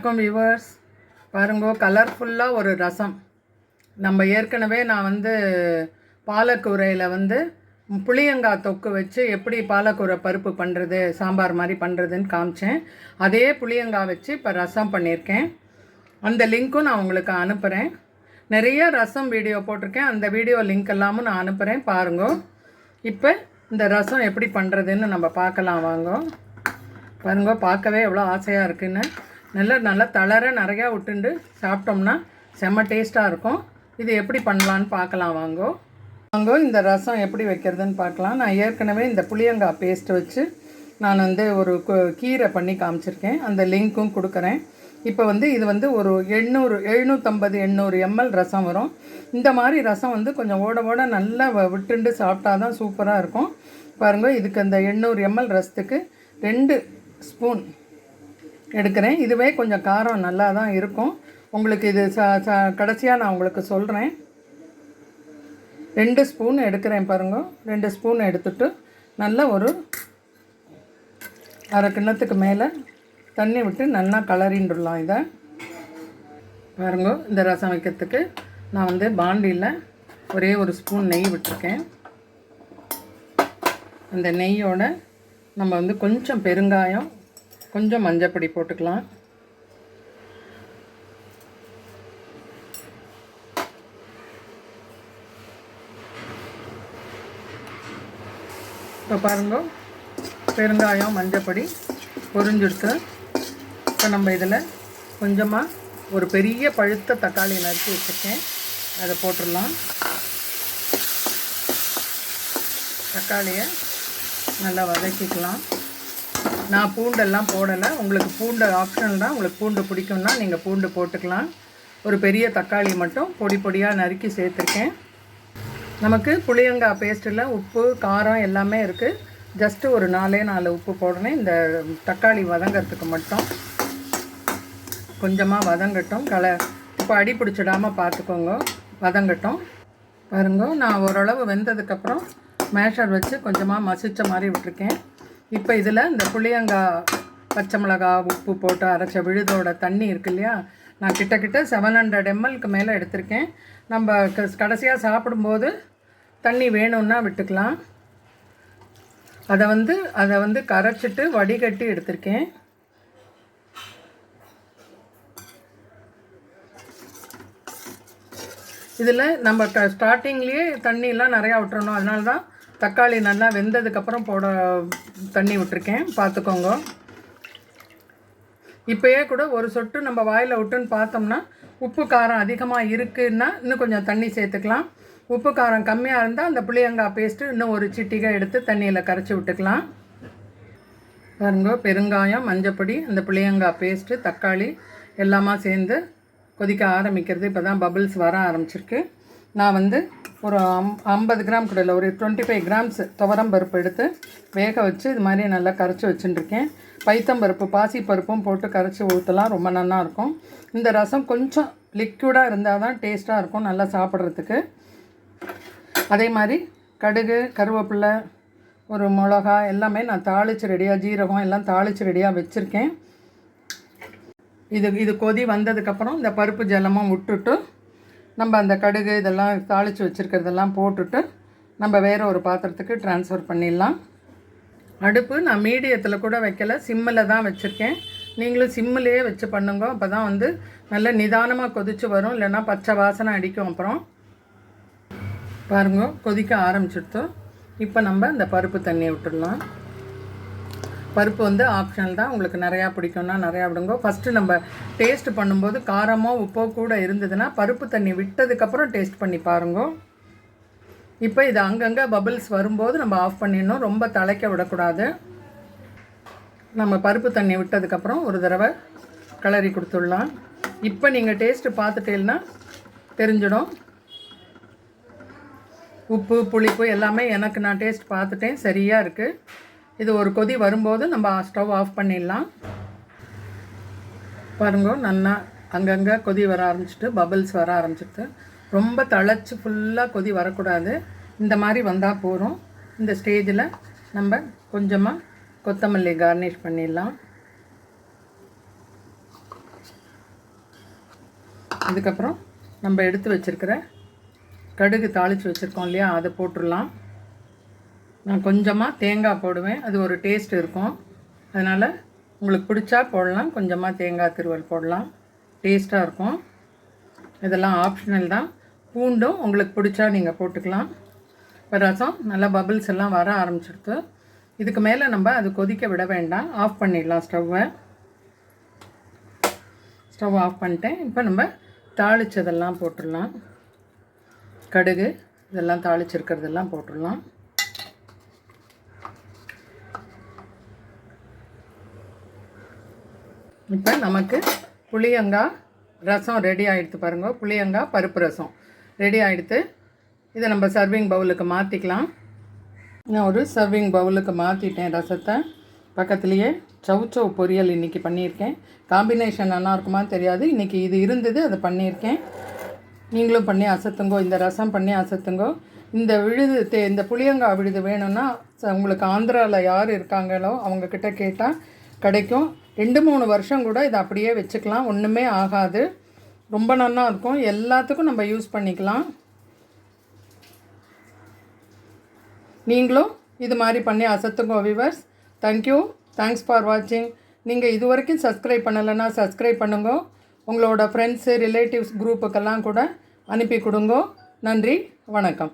வணக்கம் வியூவர்ஸ். பாருங்க, கலர்ஃபுல்லாக ஒரு ரசம். நம்ம ஏற்கனவே நான் பாலக்கூரையில் புளியங்காய் தொக்கு வச்சு எப்படி பாலக்கூரை பருப்பு பண்ணுறது, சாம்பார் மாதிரி பண்ணுறதுன்னு காமிச்சேன். அதே புளியங்காய் வச்சு இப்போ ரசம் பண்ணியிருக்கேன். அந்த லிங்க்கும் நான் உங்களுக்கு அனுப்புகிறேன். நிறைய ரசம் வீடியோ போட்டிருக்கேன். அந்த வீடியோ லிங்க் எல்லாமும் நான் அனுப்புகிறேன், பாருங்க. இப்போ இந்த ரசம் எப்படி பண்ணுறதுன்னு நம்ம பார்க்கலாம் வாங்க. பாருங்க, பார்க்கவே எவ்வளோ ஆசையாக இருக்குன்னு. நல்லா தளர நிறையா விட்டுண்டு சாப்பிட்டோம்னா செம்ம டேஸ்ட்டாக இருக்கும். இது எப்படி பண்ணலான்னு பார்க்கலாம் வாங்க. இந்த ரசம் எப்படி வைக்கிறதுன்னு பார்க்கலாம். நான் ஏற்கனவே இந்த புளியங்காய் பேஸ்ட் வச்சு நான் ஒரு கீரை பண்ணி காமிச்சிருக்கேன். அந்த லிங்க்கும் கொடுக்குறேன். இப்போ இது ஒரு 750-800 ml ரசம் வரும். இந்த மாதிரி ரசம் கொஞ்சம் ஓட நல்லா விட்டுண்டு சாப்பிட்டா தான் சூப்பராக இருக்கும். பாருங்கள், இதுக்கு அந்த 800 ml ரசத்துக்கு 2 ஸ்பூன் எடுக்கிறேன். இதுவே கொஞ்சம் காரம் நல்லா தான் இருக்கும். உங்களுக்கு இது கடைசியாக நான் உங்களுக்கு சொல்கிறேன். 2 ஸ்பூன் எடுக்கிறேன். பாருங்க, 2 ஸ்பூன் எடுத்துட்டு நல்லா ஒரு அரை கிண்ணத்துக்கு மேலே தண்ணி விட்டு நல்லா கலரிண்டுடலாம். இதை பாருங்க, இந்த ரசம் வைக்கிறதுக்கு நான் பாண்டியில் ஒரே ஒரு ஸ்பூன் நெய் விட்டுருக்கேன். அந்த நெய்யோட நம்ம கொஞ்சம் பெருங்காயம், கொஞ்சம் மஞ்சப்பொடி போட்டுக்கலாம். இப்போ பாருங்க, பெருங்காயம் மஞ்சப்பொடி பொரிஞ்சுடுத்து. இப்போ நம்ம இதில் கொஞ்சமாக ஒரு பெரிய பழுத்த தக்காளி நறுக்கி வச்சுருக்கேன், அதை போட்டுடலாம். தக்காளியை நல்லா வதக்கிக்கலாம். நான் பூண்டெல்லாம் போடலை. உங்களுக்கு பூண்டு ஆப்ஷனல் தான். உங்களுக்கு பூண்டு பிடிக்கும்னா நீங்கள் பூண்டு போட்டுக்கலாம். ஒரு பெரிய தக்காளி மட்டும் பொடியாக நறுக்கி சேர்த்துருக்கேன். நமக்கு புளியங்காய் பேஸ்ட்டில் உப்பு காரம் எல்லாமே இருக்குது. ஜஸ்ட்டு ஒரு 4 உப்பு போடணும். இந்த தக்காளி வதங்கிறதுக்கு மட்டும் கொஞ்சமாக வதங்கட்டும். இப்போ அடி பிடிச்சிடாமல் பார்த்துக்கோங்க, வதங்கட்டும். பாருங்க, நான் ஓரளவு வெந்ததுக்கப்புறம் மேஷர் வச்சு கொஞ்சமாக மசித்த மாதிரி விட்டுருக்கேன். இப்போ இதில் இந்த புளியங்காய், பச்சை மிளகாய், உப்பு போட்டு அரைச்ச விழுதோட தண்ணி இருக்கு இல்லையா, நான் கிட்டத்தட்ட 700 ml மேலே எடுத்திருக்கேன். நம்ம கடைசியாக சாப்பிடும்போது தண்ணி வேணும்னா விட்டுக்கலாம். அதை கரைச்சிட்டு வடிகட்டி எடுத்திருக்கேன். இதில் நம்ம ஸ்டார்டிங்லேயே தண்ணியெலாம் நிறையா விட்டுறணும். அதனால தான் தக்காளி நல்லா வெந்ததுக்கப்புறம் தண்ணி விட்டுருக்கேன், பார்த்துக்கோங்க. இப்போயே கூட ஒரு சொட்டு நம்ம வாயில் விட்டுன்னு பார்த்தோம்னா உப்பு காரம் அதிகமாக இருக்குன்னா இன்னும் கொஞ்சம் தண்ணி சேர்த்துக்கலாம். உப்பு காரம் கம்மியாக இருந்தால் அந்த புளியங்காய் பேஸ்ட்டு இன்னும் ஒரு சிட்டிகை எடுத்து தண்ணியில் கரைச்சி விட்டுக்கலாம். பாருங்க, பெருங்காயம், மஞ்சப்பொடி, அந்த புளியங்காய் பேஸ்ட்டு, தக்காளி எல்லாமே சேர்ந்து கொதிக்க ஆரம்பிக்கிறது. இப்போ தான் பபிள்ஸ் வர ஆரம்பிச்சிருக்கு. நான் ஒரு 50 கிராம் கூட இல்லை, ஒரு 25 கிராம்ஸ் துவரம் பருப்பு எடுத்து வேக வச்சு இது மாதிரி நல்லா கரைச்சி வச்சுட்டுருக்கேன். பைத்தம்பருப்பு, பாசிப்பருப்பும் போட்டு கரைச்சி ஊற்றலாம், ரொம்ப நல்லா இருக்கும். இந்த ரசம் கொஞ்சம் லிக்விடாக இருந்தால் தான் டேஸ்ட்டாக இருக்கும் நல்லா சாப்பிட்றதுக்கு. அதே மாதிரி கடுகு, கருவேப்பிலை, ஒரு மிளகா எல்லாமே நான் தாளித்து ரெடியாக, ஜீரகம் எல்லாம் தாளித்து ரெடியாக வச்சுருக்கேன். இது கொதி வந்ததுக்கப்புறம் இந்த பருப்பு ஜலமும் விட்டுட்டு நம்ம அந்த கடுகு இதெல்லாம் தாளித்து வச்சுருக்கிறதெல்லாம் போட்டுட்டு நம்ம வேறு ஒரு பாத்திரத்துக்கு ட்ரான்ஸ்ஃபர் பண்ணிடலாம். அடுப்பு நான் மீடியத்தில் கூட வைக்கலை, சிம்மில் தான் வச்சுருக்கேன். நீங்களும் சிம்மிலேயே வச்சு பண்ணுங்க. அப்போ தான் நல்ல நிதானமாக கொதித்து வரும், இல்லைன்னா பச்சை வாசனை அடிக்கும். அப்புறம் பாருங்க, கொதிக்க ஆரம்பிச்சிடுத்தோம். இப்போ நம்ம இந்த பருப்பு தண்ணியை விட்டுடலாம். பருப்பு ஆப்ஷனல் தான். உங்களுக்கு நிறையா பிடிக்கும்னா நிறையா விடுங்க. ஃபஸ்ட்டு நம்ம டேஸ்ட் பண்ணும்போது காரமோ உப்போ கூட இருந்ததுன்னா பருப்பு தண்ணி விட்டதுக்கப்புறம் டேஸ்ட் பண்ணி பாருங்க. இப்போ இது அங்கங்கே பபிள்ஸ் வரும்போது நம்ம ஆஃப் பண்ணிடணும், ரொம்ப தலைக்க விடக்கூடாது. நம்ம பருப்பு தண்ணி விட்டதுக்கப்புறம் ஒரு தடவை கிளறி கொடுத்துடலாம். இப்போ நீங்கள் டேஸ்ட்டு பார்த்துட்டேன்னா தெரிஞ்சிடும். உப்பு புளிப்பு எல்லாமே நான் டேஸ்ட் பார்த்துட்டேன், சரியாக இருக்குது. இது ஒரு கொதி வரும்போது நம்ம ஸ்டவ் ஆஃப் பண்ணிடலாம். பாருங்க, நல்லா அங்கங்கே கொதி வர ஆரம்பிச்சிட்டு பபிள்ஸ் வர ஆரம்பிச்சிட்டு, ரொம்ப தழைச்சி ஃபுல்லாக கொதி வரக்கூடாது. இந்த மாதிரி வந்தால் போகிறோம். இந்த ஸ்டேஜில் நம்ம கொஞ்சமாக கொத்தமல்லி கார்னிஷ் பண்ணிடலாம். இதுக்கப்புறம் நம்ம எடுத்து வச்சுருக்கிற கடுகு தாளித்து வச்சுருக்கோம் இல்லையா, அதை போட்டுடலாம். நான் கொஞ்சமாக தேங்காய் போடுவேன், அது ஒரு டேஸ்ட் இருக்கும். அதனால் உங்களுக்கு பிடிச்சா போடலாம், கொஞ்சமாக தேங்காய் திருவல் போடலாம், டேஸ்ட்டாக இருக்கும். இதெல்லாம் ஆப்ஷனல் தான். பூண்டும் உங்களுக்கு பிடிச்சா நீங்கள் போட்டுக்கலாம். இப்போ ரசம் நல்லா பபிள்ஸ் எல்லாம் வர ஆரம்பிச்சிடுது. இதுக்கு மேலே நம்ம அது கொதிக்க விட வேண்டாம், ஆஃப் பண்ணிடலாம் ஸ்டவ் ஆஃப் பண்ணிட்டேன். இப்போ நம்ம தாளித்ததெல்லாம் போட்டுடலாம். கடுகு இதெல்லாம் தாளிச்சிருக்கிறதெல்லாம் போட்டுடலாம். இப்போ நமக்கு புளியங்காய் ரசம் ரெடி ஆகிடுத்து பாருங்க. புளியங்காய் பருப்பு ரசம் ரெடி ஆகிடுத்து. இதை நம்ம சர்விங் பவுலுக்கு மாற்றிக்கலாம். நான் ஒரு சர்விங் பவுலுக்கு மாற்றிட்டேன் ரசத்தை. பக்கத்துலேயே சவுச்சவு பொரியல் இன்றைக்கி பண்ணியிருக்கேன். காம்பினேஷன் நல்லா இருக்குமா தெரியாது, இன்றைக்கி இது இருந்தது, அதை பண்ணியிருக்கேன். நீங்களும் பண்ணி அசத்துங்கோ, இந்த ரசம் பண்ணி அசத்துங்கோ. இந்த விழுது இந்த புளியங்காய் விழுது வேணும்னா உங்களுக்கு ஆந்திராவில் யார் இருக்காங்களோ அவங்கக்கிட்ட கேட்டால் கிடைக்கும். 2-3 வருஷம் கூட இதை அப்படியே வச்சுக்கலாம், ஒன்றுமே ஆகாது. ரொம்ப நல்லா இருக்கும், எல்லாத்துக்கும் நம்ம யூஸ் பண்ணிக்கலாம். நீங்களும் இது மாதிரி பண்ணி அசத்துங்கோ வியூவர்ஸ். தேங்க்யூ, தேங்க்ஸ் ஃபார் வாட்சிங். நீங்கள் இது வரைக்கும் சப்ஸ்கிரைப் பண்ணலைன்னா சப்ஸ்கிரைப் பண்ணுங்க. உங்களோட ஃப்ரெண்ட்ஸு ரிலேட்டிவ்ஸ் குரூப்புக்கெல்லாம் கூட அனுப்பி கொடுங்க. நன்றி, வணக்கம்.